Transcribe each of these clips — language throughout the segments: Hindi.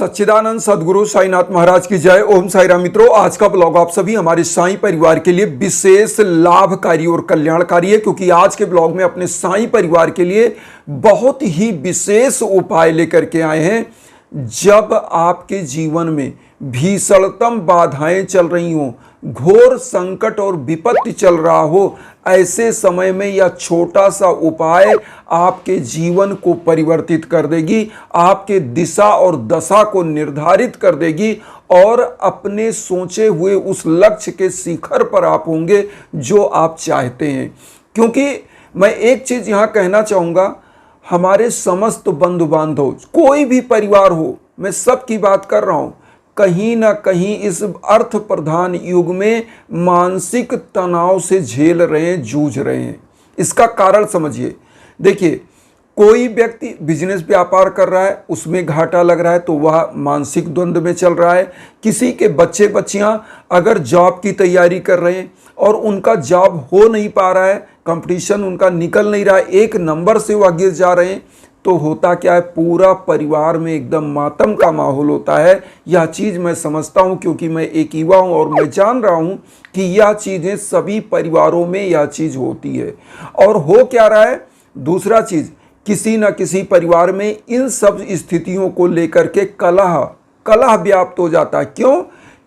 सच्चिदानंद सदगुरु साईनाथ महाराज की जय। ओम साई राम। मित्रों, आज का ब्लॉग आप सभी हमारे साईं परिवार के लिए विशेष लाभकारी और कल्याणकारी है, क्योंकि आज के ब्लॉग में अपने साईं परिवार के लिए बहुत ही विशेष उपाय लेकर के आए हैं। जब आपके जीवन में भीषणतम बाधाएं चल रही हों, घोर संकट और विपत्ति चल रहा हो, ऐसे समय में यह छोटा सा उपाय आपके जीवन को परिवर्तित कर देगी, आपके दिशा और दशा को निर्धारित कर देगी और अपने सोचे हुए उस लक्ष्य के शिखर पर आप होंगे जो आप चाहते हैं। क्योंकि मैं एक चीज यहां कहना चाहूंगा, हमारे समस्त बंधु बांधव, कोई भी परिवार हो, मैं सबकी बात कर रहा हूं, कहीं ना कहीं इस अर्थ प्रधान युग में मानसिक तनाव से झेल रहे हैं, जूझ रहे हैं। इसका कारण समझिए। देखिए, कोई व्यक्ति बिजनेस व्यापार कर रहा है, उसमें घाटा लग रहा है तो वह मानसिक द्वंद्व में चल रहा है। किसी के बच्चे बच्चियां अगर जॉब की तैयारी कर रहे हैं और उनका जॉब हो नहीं पा रहा है, कंपटीशन उनका निकल नहीं रहा है, एक नंबर से वह गिर जा रहे हैं, तो होता क्या है, पूरा परिवार में एकदम मातम का माहौल होता है। यह चीज़ मैं समझता हूं, क्योंकि मैं एक युवा हूं और मैं जान रहा हूं कि यह चीज़ें सभी परिवारों में यह चीज़ होती है। और हो क्या रहा है, दूसरा चीज़, किसी न किसी परिवार में इन सब स्थितियों को लेकर के कलह व्याप्त हो जाता है। क्यों?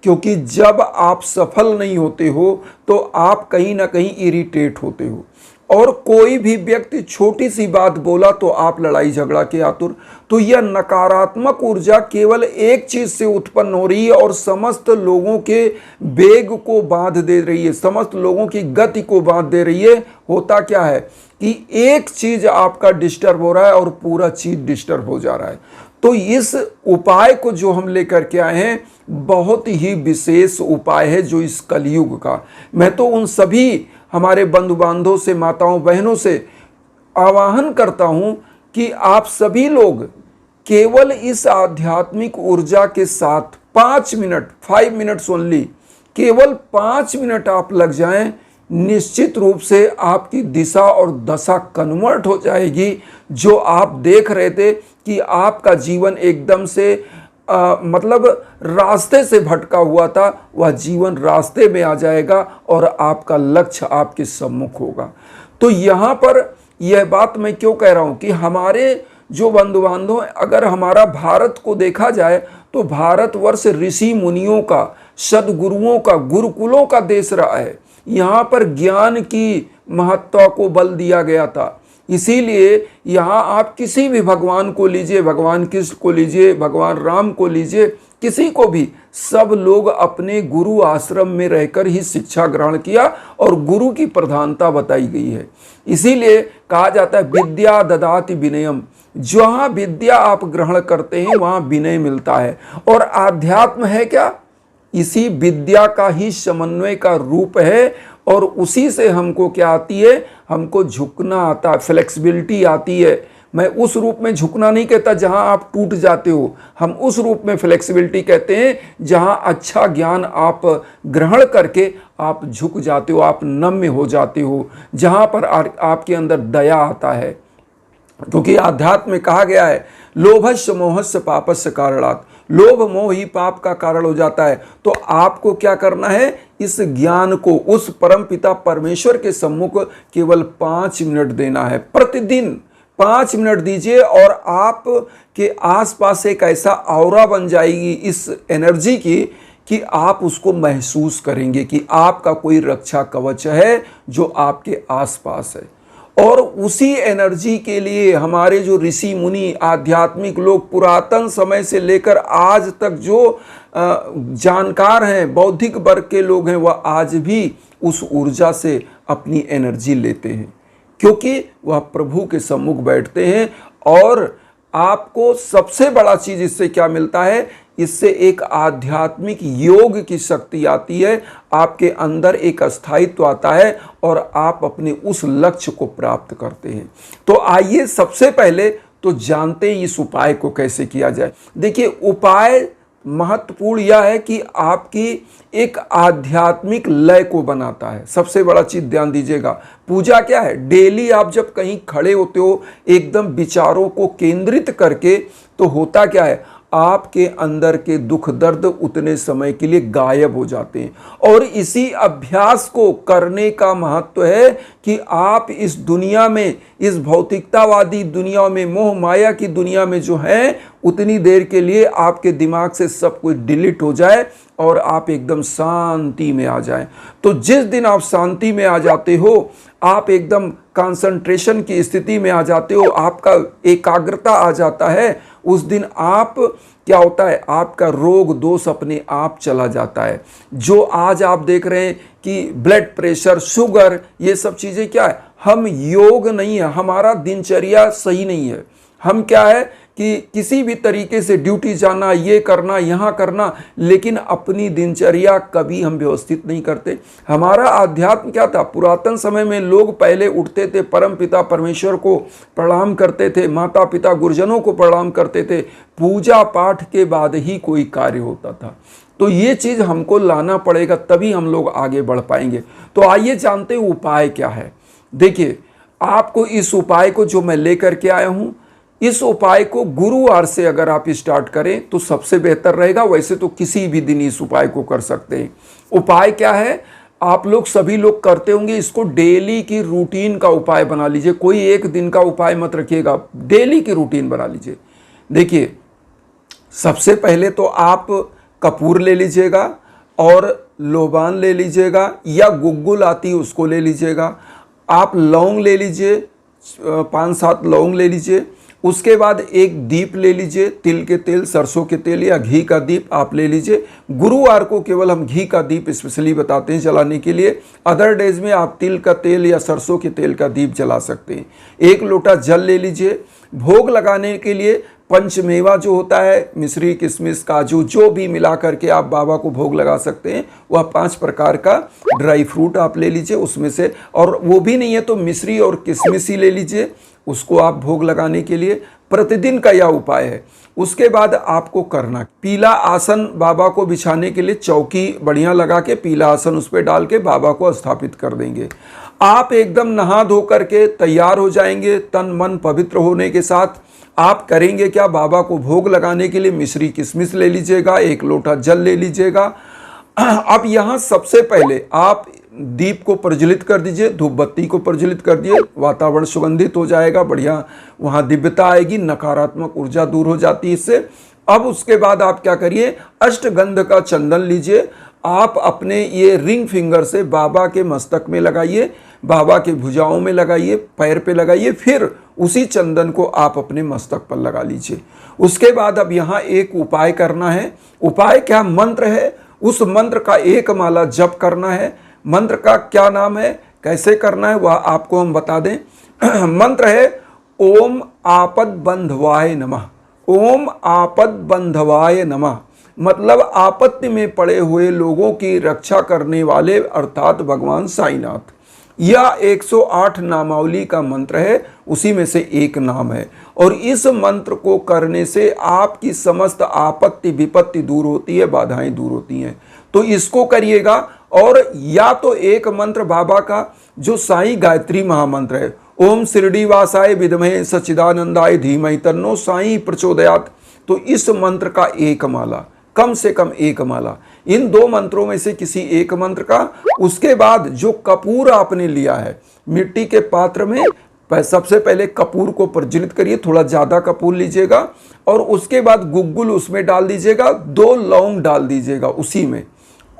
क्योंकि जब आप सफल नहीं होते हो तो आप कहीं ना कहीं इरिटेट होते हो, और कोई भी व्यक्ति छोटी सी बात बोला तो आप लड़ाई झगड़ा के आतुर। तो यह नकारात्मक ऊर्जा केवल एक चीज से उत्पन्न हो रही है और समस्त लोगों के वेग को बांध दे रही है, समस्त लोगों की गति को बांध दे रही है। होता क्या है कि एक चीज आपका डिस्टर्ब हो रहा है और पूरा चीज डिस्टर्ब हो जा रहा है। तो इस उपाय को जो हम लेकर के आए हैं, बहुत ही विशेष उपाय है जो इस कलयुग का। मैं तो उन सभी हमारे बंधु बांधवों से, माताओं बहनों से आह्वान करता हूं कि आप सभी लोग केवल इस आध्यात्मिक ऊर्जा के साथ 5 मिनट ओनली, केवल 5 मिनट आप लग जाएं, निश्चित रूप से आपकी दिशा और दशा कन्वर्ट हो जाएगी। जो आप देख रहे थे कि आपका जीवन एकदम से मतलब रास्ते से भटका हुआ था, वह जीवन रास्ते में आ जाएगा और आपका लक्ष्य आपके सम्मुख होगा। तो यहाँ पर यह बात मैं क्यों कह रहा हूँ कि हमारे जो बंधु बांधव, अगर हमारा भारत को देखा जाए तो भारतवर्ष ऋषि मुनियों का, सदगुरुओं का, गुरुकुलों का देश रहा है। यहाँ पर ज्ञान की महत्ता को बल दिया गया था। इसीलिए यहाँ आप किसी भी भगवान को लीजिए, भगवान कृष्ण को लीजिए, भगवान राम को लीजिए, किसी को भी, सब लोग अपने गुरु आश्रम में रहकर ही शिक्षा ग्रहण किया और गुरु की प्रधानता बताई गई है। इसीलिए कहा जाता है विद्या ददाति विनयम। जहाँ विद्या आप ग्रहण करते हैं वहाँ विनय मिलता है। और आध्यात्म है क्या? इसी विद्या का ही समन्वय का रूप है, और उसी से हमको क्या आती है, हमको झुकना आता है, फ्लेक्सिबिलिटी आती है। मैं उस रूप में झुकना नहीं कहता जहां आप टूट जाते हो, हम उस रूप में फ्लेक्सिबिलिटी कहते हैं जहां अच्छा ज्ञान आप ग्रहण करके आप झुक जाते हो, आप नम्य हो जाते हो, जहां पर आपके अंदर दया आता है। क्योंकि आध्यात्म में कहा गया है लोभस्य मोहस्य पापस्य कारणात्, लोभ मोह ही पाप का कारण हो जाता है। तो आपको क्या करना है, इस ज्ञान को उस परमपिता परमेश्वर के सम्मुख केवल 5 मिनट देना है। प्रतिदिन 5 मिनट दीजिए और आप के आसपास एक ऐसा ऑरा बन जाएगी इस एनर्जी की कि आप उसको महसूस करेंगे कि आपका कोई रक्षा कवच है जो आपके आसपास है। और उसी एनर्जी के लिए हमारे जो ऋषि मुनि, आध्यात्मिक लोग, पुरातन समय से लेकर आज तक जो जानकार हैं, बौद्धिक वर्ग के लोग हैं, वह आज भी उस ऊर्जा से अपनी एनर्जी लेते हैं, क्योंकि वह प्रभु के सम्मुख बैठते हैं। और आपको सबसे बड़ा चीज इससे क्या मिलता है, इससे एक आध्यात्मिक योग की शक्ति आती है, आपके अंदर एक अस्थायित्व आता है और आप अपने उस लक्ष्य को प्राप्त करते हैं। तो आइए सबसे पहले तो जानते हैं इस उपाय को कैसे किया जाए। देखिए, उपाय महत्वपूर्ण यह है कि आपकी एक आध्यात्मिक लय को बनाता है। सबसे बड़ा चीज ध्यान दीजिएगा, पूजा क्या है, डेली आप जब कहीं खड़े होते हो एकदम विचारों को केंद्रित करके, तो होता क्या है, आपके अंदर के दुख दर्द उतने समय के लिए गायब हो जाते हैं। और इसी अभ्यास को करने का महत्व है कि आप इस दुनिया में, इस भौतिकतावादी दुनिया में, मोह माया की दुनिया में जो है, उतनी देर के लिए आपके दिमाग से सब कुछ डिलीट हो जाए और आप एकदम शांति में आ जाएं। तो जिस दिन आप शांति में आ जाते हो, आप एकदम कंसंट्रेशन की स्थिति में आ जाते हो, आपका एकाग्रता आ जाता है, उस दिन आप क्या होता है, आपका रोग दोष अपने आप चला जाता है। जो आज आप देख रहे हैं कि ब्लड प्रेशर, शुगर, ये सब चीज़ें क्या है, हम योग नहीं है, हमारा दिनचर्या सही नहीं है। हम क्या है कि किसी भी तरीके से ड्यूटी जाना, ये करना, यहाँ करना, लेकिन अपनी दिनचर्या कभी हम व्यवस्थित नहीं करते। हमारा आध्यात्म क्या था, पुरातन समय में लोग पहले उठते थे, परम पिता परमेश्वर को प्रणाम करते थे, माता पिता गुरुजनों को प्रणाम करते थे, पूजा पाठ के बाद ही कोई कार्य होता था। तो ये चीज़ हमको लाना पड़ेगा, तभी हम लोग आगे बढ़ पाएंगे। तो आइए जानते हैं उपाय क्या है। देखिए, आपको इस उपाय को जो मैं लेकर के आया हूँ, इस उपाय को गुरुवार से अगर आप स्टार्ट करें तो सबसे बेहतर रहेगा। वैसे तो किसी भी दिन इस उपाय को कर सकते हैं। उपाय क्या है, आप लोग सभी लोग करते होंगे, इसको डेली की रूटीन का उपाय बना लीजिए। कोई एक दिन का उपाय मत रखिएगा, डेली की रूटीन बना लीजिए। देखिए, सबसे पहले तो आप कपूर ले लीजिएगा और लोबान ले लीजिएगा, या गुग्गुल आती है उसको ले लीजिएगा। आप लौंग ले लीजिए, 5-7 लौंग ले लीजिए। उसके बाद एक दीप ले लीजिए, तिल के तेल, सरसों के तेल या घी का दीप आप ले लीजिए। गुरुवार को केवल हम घी का दीप स्पेशली बताते हैं जलाने के लिए। अदर डेज में आप तिल का तेल या सरसों के तेल का दीप जला सकते हैं। 1 लोटा जल ले लीजिए। भोग लगाने के लिए पंचमेवा जो होता है, मिश्री, किशमिश, काजू, जो भी मिला करके आप बाबा को भोग लगा सकते हैं, वह 5 प्रकार का ड्राई फ्रूट आप ले लीजिए उसमें से। और वो भी नहीं है तो मिश्री और किशमिश ही ले लीजिए, उसको आप भोग लगाने के लिए। प्रतिदिन का यह उपाय है। उसके बाद आपको करना, पीला आसन बाबा को बिछाने के लिए चौकी बढ़िया लगा के पीला आसन उस पर डाल के बाबा को स्थापित कर देंगे। आप एकदम नहा धो करके तैयार हो जाएंगे, तन मन पवित्र होने के साथ। आप करेंगे क्या, बाबा को भोग लगाने के लिए मिश्री किशमिश ले लीजिएगा, 1 लोटा जल ले लीजिएगा। अब यहाँ सबसे पहले आप दीप को प्रज्वलित कर दीजिए, धूप बत्ती को प्रज्वलित कर दिए, वातावरण सुगंधित हो जाएगा, बढ़िया वहाँ दिव्यता आएगी, नकारात्मक ऊर्जा दूर हो जाती है इससे। अब उसके बाद आप क्या करिए, अष्टगंध का चंदन लीजिए, आप अपने ये रिंग फिंगर से बाबा के मस्तक में लगाइए, बाबा के भुजाओं में लगाइए, पैर पे लगाइए, फिर उसी चंदन को आप अपने मस्तक पर लगा लीजिए। उसके बाद अब यहाँ एक उपाय करना है। उपाय क्या, मंत्र है, उस मंत्र का 1 माला जप करना है। मंत्र का क्या नाम है, कैसे करना है, वह आपको हम बता दें। मंत्र है ओम आपद बंधवाय नमः। ओम आपद बंधवाय नमः मतलब आपत्ति में पड़े हुए लोगों की रक्षा करने वाले अर्थात भगवान साईनाथ। यह 108 नामावली का मंत्र है, उसी में से एक नाम है। और इस मंत्र को करने से आपकी समस्त आपत्ति विपत्ति दूर होती है, बाधाएं दूर होती हैं। तो इसको करिएगा। और या तो एक मंत्र बाबा का जो साईं गायत्री महामंत्र है, ओम शिरडी वासाय विद्महे सच्चिदानंदाय धीमहि तन्नो साईं प्रचोदयात्, तो इस मंत्र का 1 माला, कम से कम 1 माला, इन 2 मंत्रों में से किसी एक मंत्र का। उसके बाद जो कपूर आपने लिया है मिट्टी के पात्र में, सबसे पहले कपूर को प्रज्वलित करिए, थोड़ा ज़्यादा कपूर लीजिएगा, और उसके बाद गुग्गुल उसमें डाल दीजिएगा, 2 लौंग डाल दीजिएगा उसी में।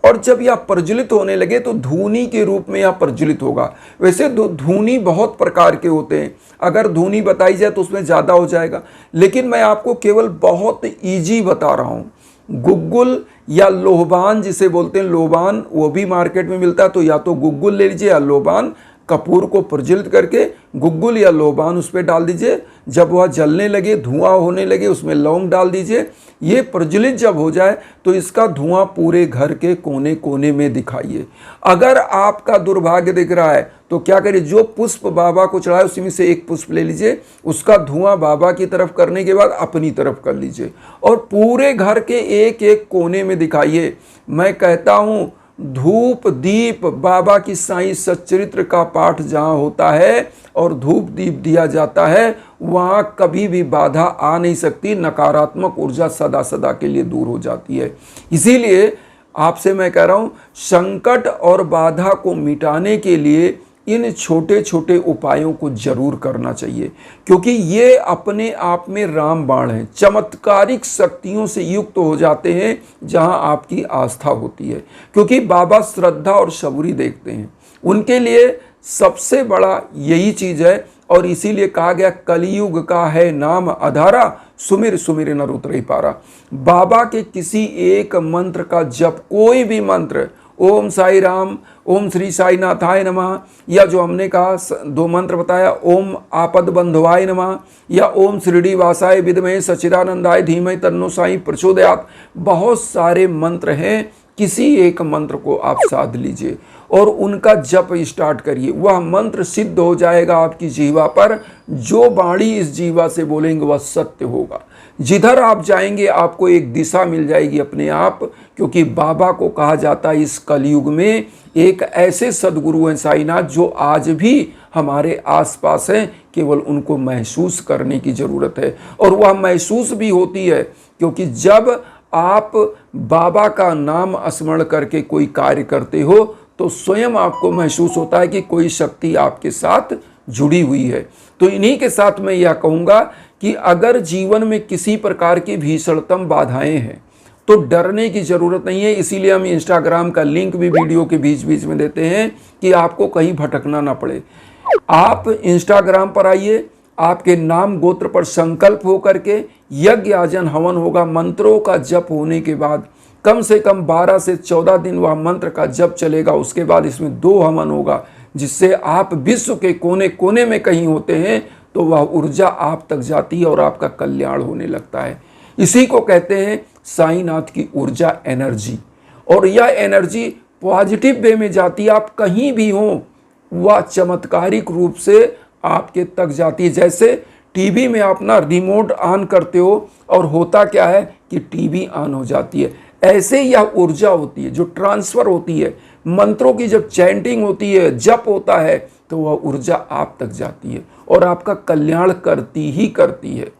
और जब यह प्रज्वलित होने लगे तो धूनी के रूप में यह प्रज्वलित होगा। वैसे धूनी बहुत प्रकार के होते हैं, अगर धूनी बताई जाए तो उसमें ज़्यादा हो जाएगा, लेकिन मैं आपको केवल बहुत ईजी बता रहा हूँ। गुग्गुल या लोबान जिसे बोलते हैं, लोबान वो भी मार्केट में मिलता है, तो या तो गुग्गुल ले लीजिए या लोबान। कपूर को प्रज्वलित करके गुग्गुल या लोबान उस पर डाल दीजिए। जब वह जलने लगे, धुआं होने लगे, उसमें लौंग डाल दीजिए। ये प्रज्वलित जब हो जाए तो इसका धुआं पूरे घर के कोने कोने में दिखाइए। अगर आपका दुर्भाग्य दिख रहा है तो क्या करिए, जो पुष्प बाबा को चढ़ाए उसी में से 1 पुष्प ले लीजिए, उसका धुआं बाबा की तरफ करने के बाद अपनी तरफ कर लीजिए और पूरे घर के एक एक कोने में दिखाइए। मैं कहता हूँ धूप दीप बाबा की साईं सच्चरित्र का पाठ जहाँ होता है और धूप दीप दिया जाता है, वहाँ कभी भी बाधा आ नहीं सकती, नकारात्मक ऊर्जा सदा सदा के लिए दूर हो जाती है। इसीलिए आपसे मैं कह रहा हूँ, संकट और बाधा को मिटाने के लिए इन छोटे छोटे उपायों को जरूर करना चाहिए, क्योंकि ये अपने आप में रामबाण हैं, चमत्कारिक शक्तियों से युक्त हो जाते हैं जहां आपकी आस्था होती है। क्योंकि बाबा श्रद्धा और सबूरी देखते हैं, उनके लिए सबसे बड़ा यही चीज है। और इसीलिए कहा गया, कलयुग का है नाम अधारा, सुमिर सुमिर नर उतरे पारा। बाबा के किसी एक मंत्र का जप, कोई भी मंत्र, ओम साई राम, ओम श्री साई नाथाय नमः, या जो हमने कहा 2 मंत्र बताया, ओम आपद बंधवाय नमः, या ओम शिरडी वासाय विद्महे सच्चिदानंदाय धीमहि तन्नो साई प्रचोदयात्। बहुत सारे मंत्र हैं, किसी एक मंत्र को आप साध लीजिए और उनका जप स्टार्ट करिए। वह मंत्र सिद्ध हो जाएगा आपकी जीवा पर। जो वाणी इस जीवा से बोलेंगे वह सत्य होगा। जिधर आप जाएंगे आपको एक दिशा मिल जाएगी अपने आप, क्योंकि बाबा को कहा जाता है इस कलयुग में एक ऐसे सदगुरु हैं साईनाथ जो आज भी हमारे आसपास हैं, केवल उनको महसूस करने की ज़रूरत है। और वह महसूस भी होती है, क्योंकि जब आप बाबा का नाम स्मरण करके कोई कार्य करते हो तो स्वयं आपको महसूस होता है कि कोई शक्ति आपके साथ जुड़ी हुई है। तो इन्हीं के साथ मैं यह कहूँगा कि अगर जीवन में किसी प्रकार की भीषणतम बाधाएं हैं तो डरने की ज़रूरत नहीं है। इसीलिए हम इंस्टाग्राम का लिंक भी वीडियो के बीच बीच में देते हैं कि आपको कहीं भटकना ना पड़े। आप इंस्टाग्राम पर आइए, आपके नाम गोत्र पर संकल्प हो करके यज्ञ आजन हवन होगा। मंत्रों का जप होने के बाद कम से कम 12 से 14 दिन वह मंत्र का जप चलेगा। उसके बाद इसमें 2 हवन होगा, जिससे आप विश्व के कोने कोने में कहीं होते हैं तो वह ऊर्जा आप तक जाती है और आपका कल्याण होने लगता है। इसी को कहते हैं साईनाथ की ऊर्जा, एनर्जी। और यह एनर्जी पॉजिटिव वे में जाती है। आप कहीं भी हो वह चमत्कारिक रूप से आपके तक जाती है। जैसे टीवी में आप ना रिमोट ऑन करते हो और होता क्या है कि टीवी ऑन हो जाती है, ऐसे यह ऊर्जा होती है जो ट्रांसफर होती है। मंत्रों की जब चैंटिंग होती है, जप होता है, तो वह ऊर्जा आप तक जाती है और आपका कल्याण करती ही करती है।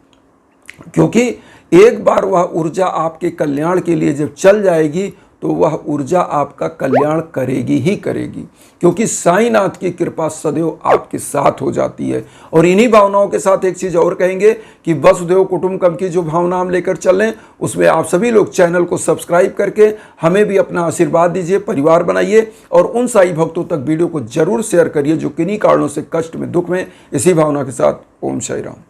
क्योंकि एक बार वह ऊर्जा आपके कल्याण के लिए जब चल जाएगी तो वह ऊर्जा आपका कल्याण करेगी ही करेगी, क्योंकि साईनाथ की कृपा सदैव आपके साथ हो जाती है। और इन्हीं भावनाओं के साथ एक चीज़ और कहेंगे कि वसुदेव कुटुंबकम की जो भावना हम लेकर चल रहे हैं, उसमें आप सभी लोग चैनल को सब्सक्राइब करके हमें भी अपना आशीर्वाद दीजिए, परिवार बनाइए और उन साई भक्तों तक वीडियो को जरूर शेयर करिए जो किन्हीं कारणों से कष्ट में, दुख में। इसी भावना के साथ ओम साई राम।